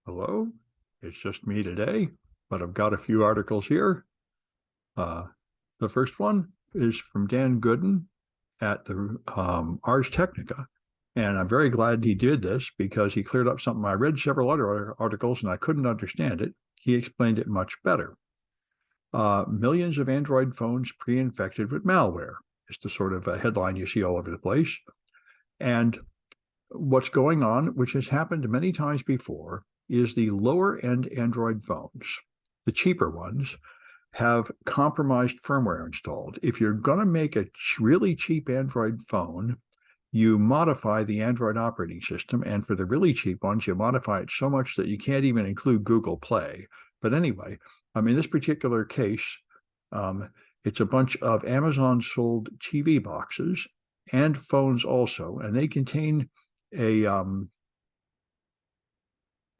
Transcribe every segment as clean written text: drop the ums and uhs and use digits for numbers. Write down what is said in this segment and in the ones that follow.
Hello, it's just me today, but I've got a few articles here. The first one is from Dan Gooden at the Ars Technica, and I'm very glad he did this because he cleared up something. I read several other articles and I couldn't understand it. He explained it much better. Millions of Android phones pre-infected with malware is the sort of headline you see all over the place. And what's going on, which has happened many times before, is the lower end Android phones, the cheaper ones, have compromised firmware installed. If you're going to make a really cheap Android phone, you modify the Android operating system. And for the really cheap ones, you modify it so much that you can't even include Google Play. But anyway, in this particular case, it's a bunch of Amazon sold TV boxes and phones also, and they contain a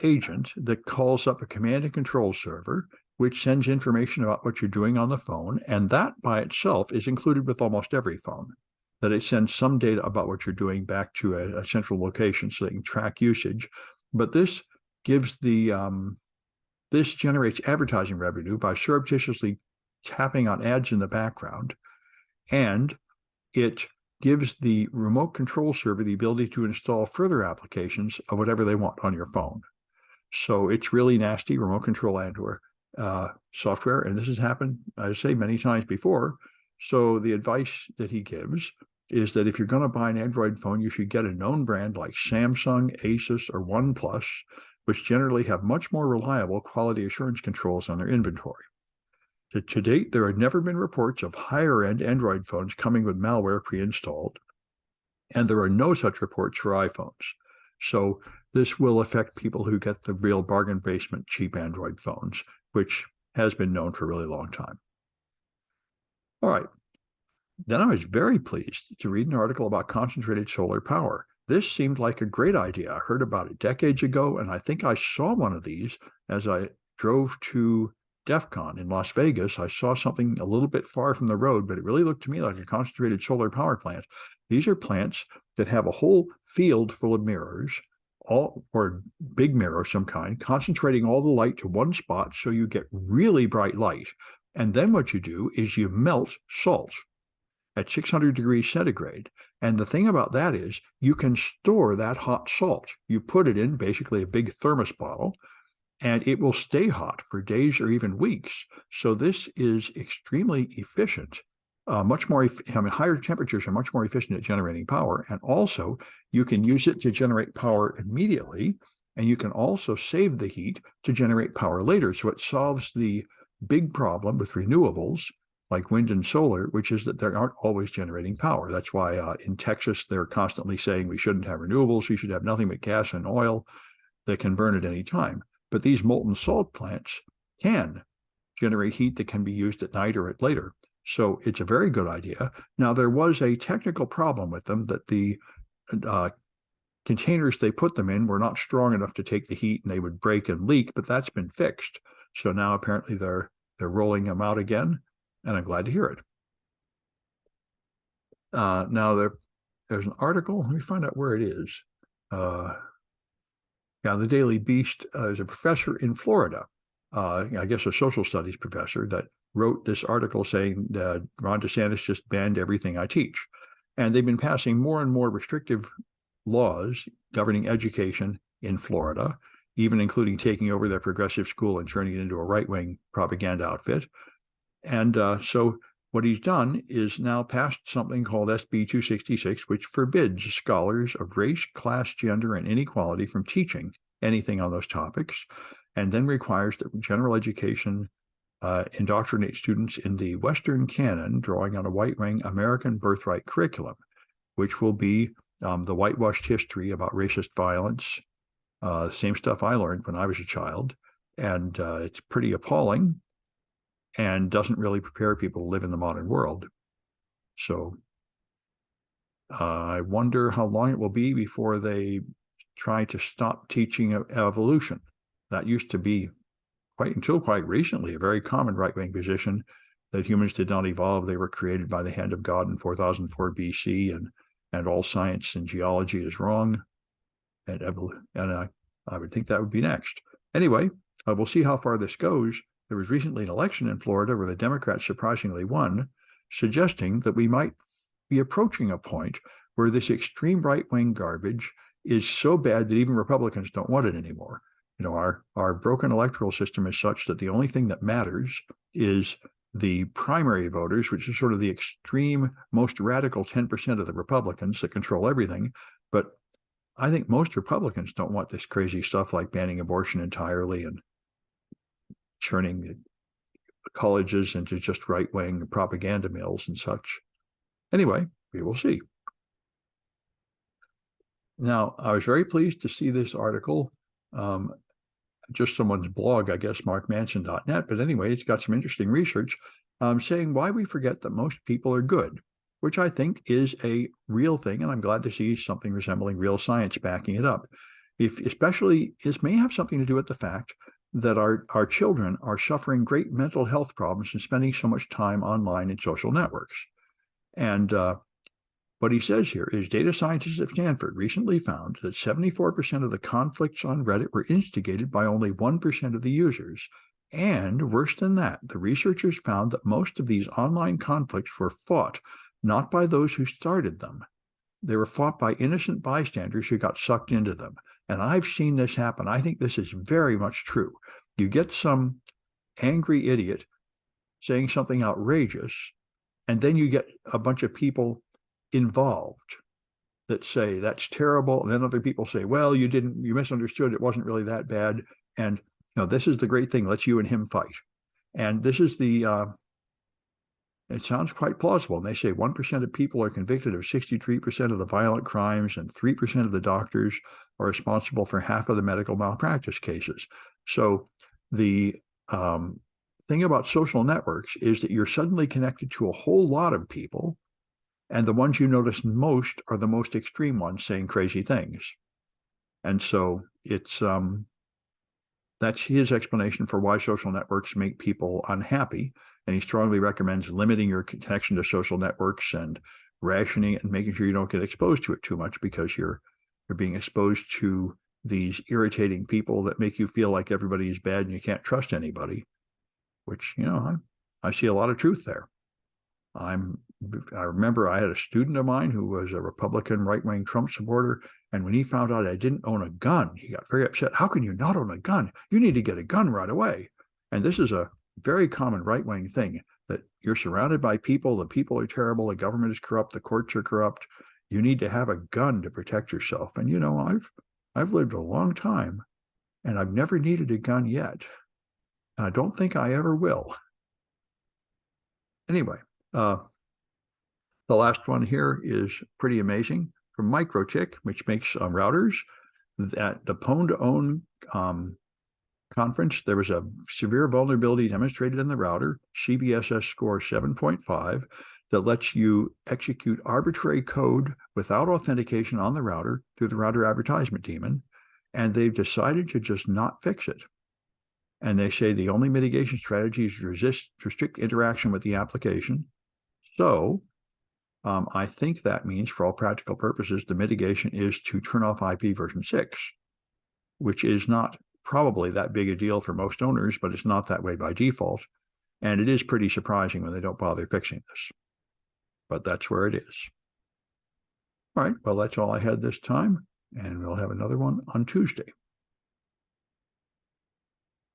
agent that calls up a command and control server, which sends information about what you're doing on the phone. And that by itself is included with almost every phone, that it sends some data about what you're doing back to a central location so they can track usage. But this gives this generates advertising revenue by surreptitiously tapping on ads in the background. And it gives the remote control server the ability to install further applications of whatever they want on your phone. So it's really nasty remote control Android software. And this has happened, I say, many times before. So the advice that he gives is that if you're going to buy an Android phone, you should get a known brand like Samsung, Asus, or OnePlus, which generally have much more reliable quality assurance controls on their inventory. To date, there have never been reports of higher-end Android phones coming with malware pre-installed, and there are no such reports for iPhones. So this will affect people who get the real bargain basement cheap Android phones, which has been known for a really long time. All right. Then I was very pleased to read an article about concentrated solar power. This seemed like a great idea. I heard about it decades ago, and I think I saw one of these as I drove to DEF CON in Las Vegas. I saw something a little bit far from the road, but it really looked to me like a concentrated solar power plant. These are plants that have a whole field full of mirrors, or big mirror of some kind, concentrating all the light to one spot so you get really bright light. And then what you do is you melt salt at 600 degrees centigrade. And the thing about that is you can store that hot salt. You put it in basically a big thermos bottle, and it will stay hot for days or even weeks. So this is extremely efficient. Much more, higher temperatures are much more efficient at generating power. And also, you can use it to generate power immediately, and you can also save the heat to generate power later. So it solves the big problem with renewables like wind and solar, which is that they aren't always generating power. That's why in Texas, they're constantly saying we shouldn't have renewables. We should have nothing but gas and oil that can burn at any time. But these molten salt plants can generate heat that can be used at night or at later. So it's a very good idea. Now, there was a technical problem with them that the containers they put them in were not strong enough to take the heat and they would break and leak, but that's been fixed. So now apparently they're rolling them out again, and I'm glad to hear it. Now there's an article. Let me find out where it is. The Daily Beast is a professor in Florida, I guess a social studies professor, that wrote this article saying that Ron DeSantis just banned everything I teach. And they've been passing more and more restrictive laws governing education in Florida, even including taking over their progressive school and turning it into a right-wing propaganda outfit. And so what he's done is now passed something called SB 266, which forbids scholars of race, class, gender, and inequality from teaching anything on those topics, and then requires that general education indoctrinate students in the Western canon, drawing on a white-wing American birthright curriculum, which will be the whitewashed history about racist violence, same stuff I learned when I was a child. And it's pretty appalling and doesn't really prepare people to live in the modern world. So I wonder how long it will be before they try to stop teaching evolution. That used to be, until quite recently, a very common right-wing position, that humans did not evolve. They were created by the hand of God in 4004 BC, and all science and geology is wrong. And I would think that would be next. Anyway, we'll see how far this goes. There was recently an election in Florida where the Democrats surprisingly won, suggesting that we might be approaching a point where this extreme right-wing garbage is so bad that even Republicans don't want it anymore. Our broken electoral system is such that the only thing that matters is the primary voters, which is sort of the extreme, most radical 10% of the Republicans that control everything. But I think most Republicans don't want this crazy stuff like banning abortion entirely and turning colleges into just right-wing propaganda mills and such. Anyway, we will see. Now, I was very pleased to see this article, just someone's blog, I guess, markmanson.net. But anyway, it's got some interesting research saying why we forget that most people are good, which I think is a real thing. And I'm glad to see something resembling real science backing it up. Especially, this may have something to do with the fact that our children are suffering great mental health problems and spending so much time online in social networks. And what he says here is data scientists at Stanford recently found that 74% of the conflicts on Reddit were instigated by only 1% of the users. And worse than that, the researchers found that most of these online conflicts were fought not by those who started them. They were fought by innocent bystanders who got sucked into them. And I've seen this happen. I think this is very much true. You get some angry idiot saying something outrageous, and then you get a bunch of people involved that say that's terrible, and then other people say, well, you misunderstood, it wasn't really that bad, and this is the great thing, let's you and him fight. And this is it sounds quite plausible. And they say 1% of people are convicted of 63% of the violent crimes, and 3% of the doctors are responsible for half of the medical malpractice cases. So the thing about social networks is that you're suddenly connected to a whole lot of people, and the ones you notice most are the most extreme ones saying crazy things. And so that's his explanation for why social networks make people unhappy. And he strongly recommends limiting your connection to social networks and rationing it and making sure you don't get exposed to it too much, because you're being exposed to these irritating people that make you feel like everybody is bad and you can't trust anybody, which, I see a lot of truth there. I remember I had a student of mine who was a Republican right-wing Trump supporter, and when he found out I didn't own a gun, he got very upset. How can you not own a gun? You need to get a gun right away. And this is a very common right-wing thing, that you're surrounded by people, the people are terrible, the government is corrupt, the courts are corrupt. You need to have a gun to protect yourself. And I've lived a long time, and I've never needed a gun yet. And I don't think I ever will. Anyway, the last one here is pretty amazing, from Microtik, which makes routers. At the Pwn2Own conference, there was a severe vulnerability demonstrated in the router, CVSS score 7.5, that lets you execute arbitrary code without authentication on the router through the router advertisement daemon, and they've decided to just not fix it. And they say the only mitigation strategy is to restrict interaction with the application. So I think that means, for all practical purposes, the mitigation is to turn off IP version 6, which is not probably that big a deal for most owners, but it's not that way by default. And it is pretty surprising when they don't bother fixing this. But that's where it is. All right, well, that's all I had this time, and we'll have another one on Tuesday.